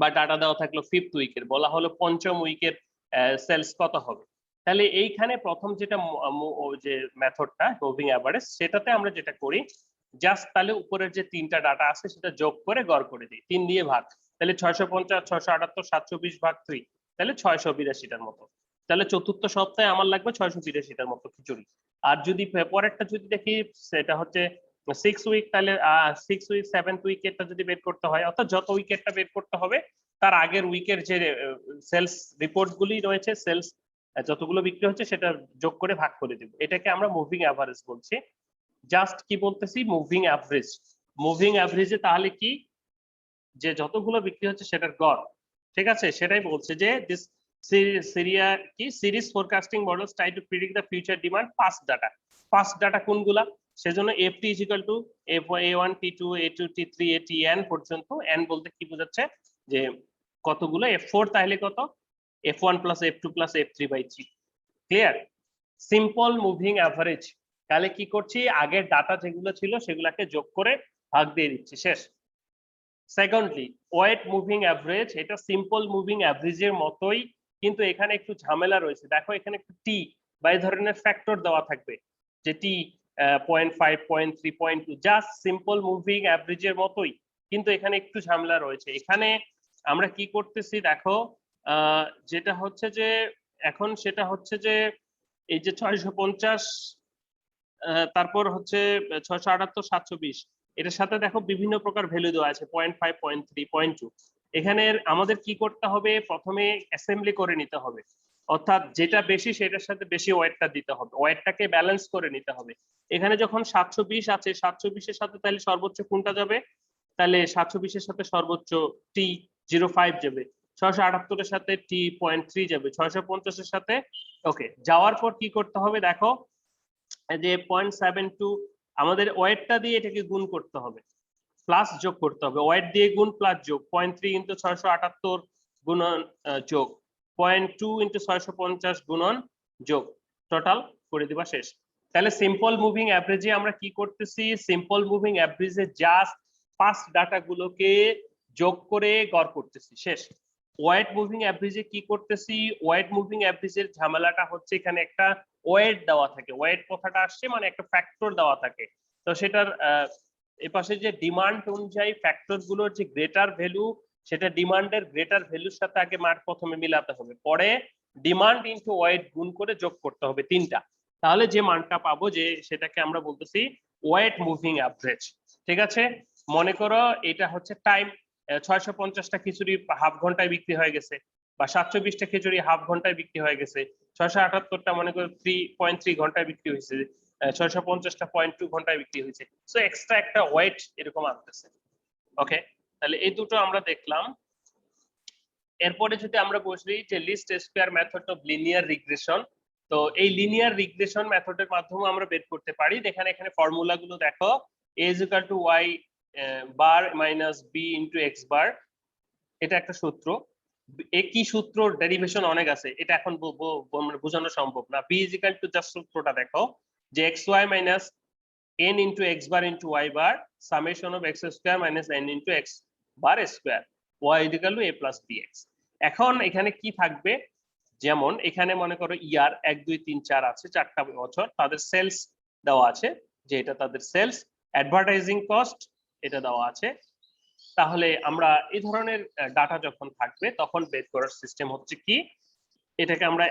বা ডাটা দেওয়া থাকলো 5th উইকের, বলা হলো পঞ্চম উইকের সেলস কত হবে। তাহলে এইখানে প্রথম যেটা যে মেথডটা মুভিং অ্যাভারেজ, সেটাতে আমরা যেটা করি জাস্ট তাহলে উপরের যে তিনটা ডাটা আছে সেটা যোগ করে গড় করে দিই, 3 দিয়ে ভাগ, তাহলে 650 678 720 ভাগ 3, তাহলে 682টার মতো। তাহলে চতুর্থ সপ্তাহে আমার লাগবে 682টার মতো খিচুড়ি। আর যদি পরেরটা যদি দেখি সেটা হচ্ছে 6 উইক, তাহলে 6 উইক 7th উইকেটটা যদি বের করতে হয়, অর্থাৎ যত উইকেটটা বের করতে হবে তার আগের উইকের যে সেলস রিপোর্ট গুলি রয়েছে, সেলস যতগুলো বিক্রি হচ্ছে সেটা যোগ করে ভাগ করে দিব, এটাকে আমরা মুভিং অ্যাভারেজ বলছি। জাস্ট কি বলতেছি, মুভিং অ্যাভারেজ। মুভিং অ্যাভারেজে তাহলে কি, যে যতগুলো বিক্রি হচ্ছে সেটার গড়, ঠিক আছে, সেটাই বলছে যে this series forecasting models try to predict the future demand past data. Past data কোনগুলা, সেজন্য FT equal to A1 T2 A2 T3 ATN পর্যন্ত। n বলতে কি বোঝাচ্ছে, যে কতগুলো, F4 তাহলে কত, F1 plus F2 plus F3/3। Clear? Simple moving average তাহলে কি করছি, আগের ডাটা যেগুলো ছিল সেগুলাকে যোগ করে ভাগ দিয়ে দিচ্ছি, শেষ। সেকেন্ডলি ওয়েট মুভিং অ্যাভারেজ, এটা সিম্পল মুভিং অ্যাভারেজের মতোই, কিন্তু এখানে একটু ঝামেলা রয়েছে। দেখো এখানে একটু টি বা এই ধরনের ফ্যাক্টর দেওয়া থাকবে, যে টি 0.5, 0.3, 0.2, জাস্ট সিম্পল মুভিং অ্যাভারেজের মতোই, কিন্তু এখানে একটু ঝামেলা রয়েছে। এখানে আমরা কি করতেছি দেখো, যেটা হচ্ছে যে এখন সেটা হচ্ছে যে এই যে 650, তারপর হচ্ছে 678, 720, এটার সাথে দেখো বিভিন্ন প্রকার ভ্যালু দেওয়া আছে, 0.5, 0.3, 0.2। এখানে আমাদের কি করতে হবে, প্রথমে অ্যাসেম্বলি করে নিতে হবে, অর্থাৎ যেটা বেশি সেটার সাথে বেশি ওয়েটটা দিতে হবে, ওয়েটটাকে ব্যালেন্স করে নিতে হবে। এখানে যখন 720 আছে, 720-এর সাথে তাহলে সর্বোচ্চ কোনটা যাবে, তাহলে 720-এর সাথে সর্বোচ্চ T05 যাবে, 678-এর সাথে T.3 যাবে, 650-এর সাথে। ওকে, যাওয়ার পর কি করতে হবে দেখো, যে 0.72 আমাদের ওয়েটটা দিয়ে এটাকে গুণ করতে হবে, প্লাস যোগ করতে হবে, ওয়েট দিয়ে গুণ প্লাস যোগ, 0.3 ইন্টু 678 গুণন যোগ, 0.2 ইন্টু 650 গুণন যোগ, টোটাল করে দিবা, শেষ। তাহলে সিম্পল মুভিং অ্যাভারেজে আমরা কি করতেছি, সিম্পল মুভিং অ্যাভারেজে জাস্ট পাস্ট ডাটা গুলোকে যোগ করে গড় করতেছি, শেষ। ওয়েট মুভিং অ্যাভারেজে কি করতেছি, ওয়েট মুভিং অ্যাভারেজের ঝামেলাটা হচ্ছে এখানে একটা ওয়েট দেওয়া থাকে, ওয়েট কথাটা আসছে মানে একটা ফ্যাক্টর দেওয়া থাকে, তো সেটার এপাশে যে ডিমান্ড অনুযায়ী ফ্যাক্টর গুলোর যে গ্রেটার ভ্যালু, সেটা ডিমান্ডের গ্রেটার ভ্যালুর সাথে আগে মার্ক প্রথমে মিলাতে হবে, পরে ডিমান্ড ইনটু ওয়েট গুণ করে যোগ করতে হবে তিনটা, তাহলে যে মানটা পাবো যে সেটাকে আমরা বলতেছি ওয়েট মুভিং অ্যাভারেজ। ঠিক আছে, মনে করো এটা হচ্ছে টাইম, 650টা খিচুড়ি হাফ ঘন্টায় বিক্রি হয়ে গেছে, বা 720টা খিচুড়ি হাফ ঘন্টায় বিক্রি হয়ে গেছে, 678টা মনে করো 3.3 ঘন্টায় বিক্রি হয়েছে, 650টা 0.2 ঘন্টায় বিক্রি হয়েছে, সো এক্সট্রা একটা ওয়েট এরকম আসতেছে। ওকে, তাহলে এই দুটো আমরা দেখলাম। এরপরে যদি আমরা বসি যে least square method of linear regression, তো এই লিনিয়ার রিগ্রেশন মেথডের মাধ্যমে আমরা বের করতে পারি। এখানে ফর্মুলা গুলো দেখো, a = y bar minus b into x বার, এটা একটা সূত্র। একই সূত্র ডেরিভেশন অনেক আছে, এটা এখন বোঝানো সম্ভব না। b = জাস্ট সূত্রটা দেখো, যে xy minus n into x bar into y bar summation of x square minus n into x bar square, y = a plus bx। এখন এখানে কি থাকবে, যেমন এখানে মনে করো ইয়ার 1, 2, 3, 4 আছে, 4টা বছর, তাদের সেলস দেওয়া আছে, যে এটা তাদের সেলস, অ্যাডভার্টাইজিং কস্ট এটা দেওয়া আছে। তাহলে আমরা এই ধরনের ডাটা যখন থাকবে তখন বের করার সিস্টেম হচ্ছে কি, এটাকে আমরা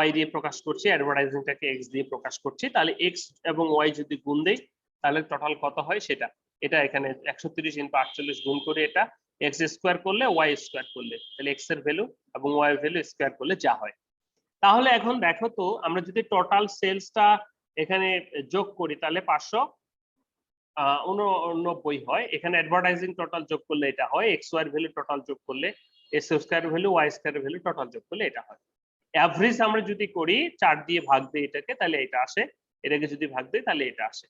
y দিয়ে প্রকাশ করছি, অ্যাডভার্টাইজিংটাকে x দিয়ে প্রকাশ করছি, তাহলে x এবং y যদি গুণ দেই তাহলে টোটাল কত হয় সেটা, এটা এখানে 130 × 48 গুণ করে এটা x স্কয়ার করলে y স্কয়ার করলে, তাহলে x এর ভ্যালু এবং y এর ভ্যালু স্কয়ার করলে যা হয়। তাহলে এখন দেখো তো, আমরা যদি টোটাল সেলসটা এখানে যোগ করি তাহলে 589 হয়, এখানে অ্যাডভার্টাইজিং টোটাল যোগ করলে এটা হয়, x y এর ভ্যালু টোটাল যোগ করলে, x square value y square value total যোগ করলে এটা হয়। অ্যাভারেজ আমরা যদি করি 4 দিয়ে ভাগ দিই এটাকে, তাহলে এটা আসে, এটাকে যদি ভাগ দিই তাহলে এটা আসে।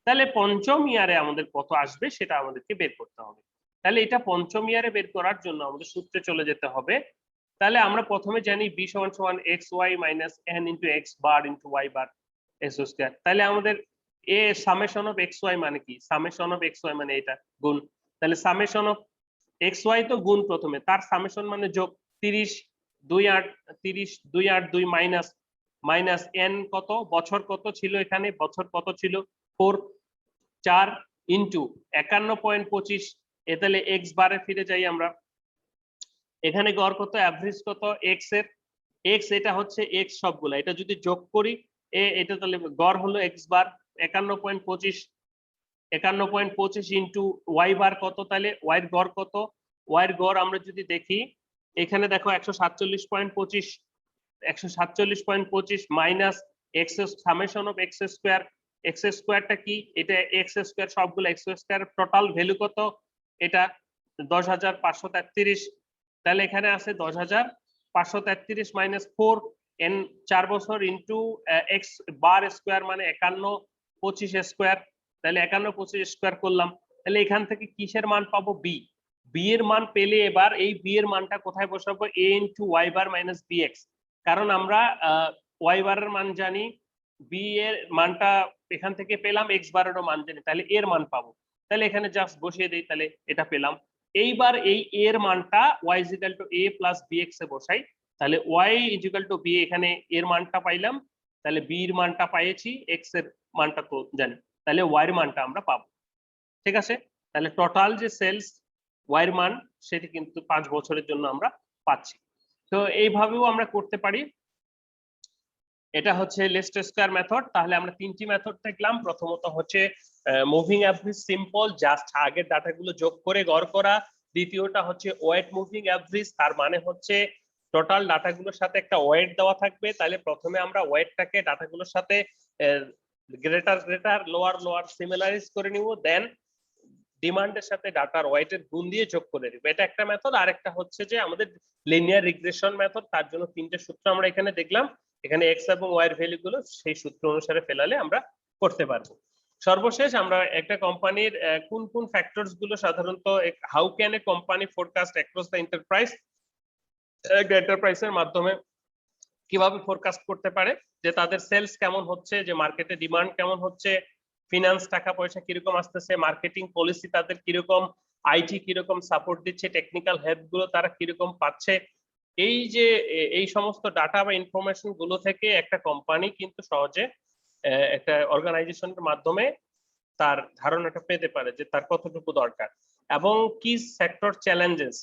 তাহলে পঞ্চম ইয়ারে আমাদের কত আসবে সেটা আমাদেরকে বের করতে হবে। তাহলে এটা পঞ্চম ইয়ারে বের করার জন্য আমাদের সূত্রে চলে যেতে হবে। তাহলে আমরা প্রথমে জানি b = xy minus n into x বার ইনটু y বার x স্কয়ার। তাহলে আমাদের এ সামেশন অফ xy মানে কি, সামেশন অফ xy মানে এটা গুণ, তাহলে সামেশন অফ xy তো গুণ, প্রথমে তার সামেশন মানে যোগ, 30 2 8 30 2 8 2 মাইনাস মাইনাস n কত বছর কত ছিল, এখানে বছর কত ছিল 4 4 ইনটু 51.25, এ তাহলে x বারে ফিরে যাই আমরা, এখানে গড় কত, অ্যাভারেজ কত x এর, x এটা হচ্ছে x সবগুলা, এটা যদি যোগ করি এটা তাহলে গড় হলো x বার 51.25 ইনটু y বার কত, তাহলে y এর গড় কত, y এর গড় আমরা যদি দেখি এখানে দেখো 147.25 minus x summation of x square, x স্কয়ারটা কি, এটা x স্কয়ার সবগুলো x স্কয়ার, টোটাল ভ্যালু কত, এটা 10,533, তাহলে এখানে আছে 10,533 মাইনাস 4 n 4 বছর ইনটু x বার স্কয়ার মানে 51.25 স্কয়ার, তাহলে 51.25 স্কয়ার করলাম, তাহলে এখান থেকে কিসের মান পাবো, b এর মান পেলে এবার এই b এর মানটা কোথায় বসাবো, a into y bar minus bx, কারণ আমরা y বারের মান জানি, b এর মানটা এখান থেকে পেলাম x12 মান জানি, তাহলে এর মান পাবো, তাহলে এখানে জাস্ট বসিয়ে দেই, তাহলে এটা পেলাম। এইবার এই এর মানটা y a প্লাস bx এ বসাই, তাহলে y b, এখানে এর মানটা পাইলাম, তাহলে b এর মানটা পাইছি, x এর মানটা তো জানি, তাহলে y এর মানটা আমরা পাবো। ঠিক আছে, তাহলে টোটাল যে সেলস y এর মান সেটি কিন্তু 5 বছরের জন্য আমরা পাচ্ছি। তো এইভাবেও আমরা করতে পারি। এটা হচ্ছে লিস্ট স্কয়ার মেথড। তাহলে আমরা তিনটি মেথড দেখলাম। প্রথমত হচ্ছে মুভিং অ্যাভারেজ সিম্পল, জাস্ট আগের ডাটাগুলো যোগ করে গড় করা। দ্বিতীয়টা হচ্ছে ওয়েট মুভিং অ্যাভারেজ, তার মানে হচ্ছে টোটাল ডাটাগুলোর সাথে একটা ওয়েট দেওয়া থাকবে, তাহলে প্রথমে আমরা ওয়েটটাকে ডাটাগুলোর সাথে গ্রেটার গ্রেটার লোয়ার লোয়ার সিমিলারাইজ করে নিব, দেন ডিমান্ডের সাথে ডাটার ওয়েটের গুণ দিয়ে যোগ করে দিব। এটা একটা মেথড। আরেকটা হচ্ছে যে আমাদের লিনিয়ার রিগ্রেশন মেথড, তার জন্য তিনটে সূত্র আমরা এখানে দেখলাম। এখানে এক্স এবং ওয়াই এর ভ্যালু গুলো সেই সূত্র অনুসারে ফেলালে আমরা করতে পারবো। সর্বশেষ আমরা একটা কোম্পানির কোন কোন ফ্যাক্টরস গুলো সাধারণত, how can a company forecast across the enterprise, এন্টারপ্রাইজের মাধ্যমে কিভাবে ফোরকাস্ট করতে পারে যে তাদের সেলস কেমন হচ্ছে, যে মার্কেটে ডিমান্ড কেমন হচ্ছে, ফিনান্স টাকা পয়সা কিরকম আসতেছে, মার্কেটিং পলিসি তাদের কিরকম, আইটি কিরকম সাপোর্ট দিচ্ছে, টেকনিক্যাল হেল্প গুলো তারা কিরকম পাচ্ছে। এই যে এই সমস্ত ডাটা বা ইনফরমেশন গুলো থেকে একটা কোম্পানি কিন্তু সহজে একটা অর্গানাইজেশনের মাধ্যমে তার ধারণাটা পেতে পারে যে তার কতটুকু দরকার, এবং কি সেক্টর চ্যালেঞ্জেস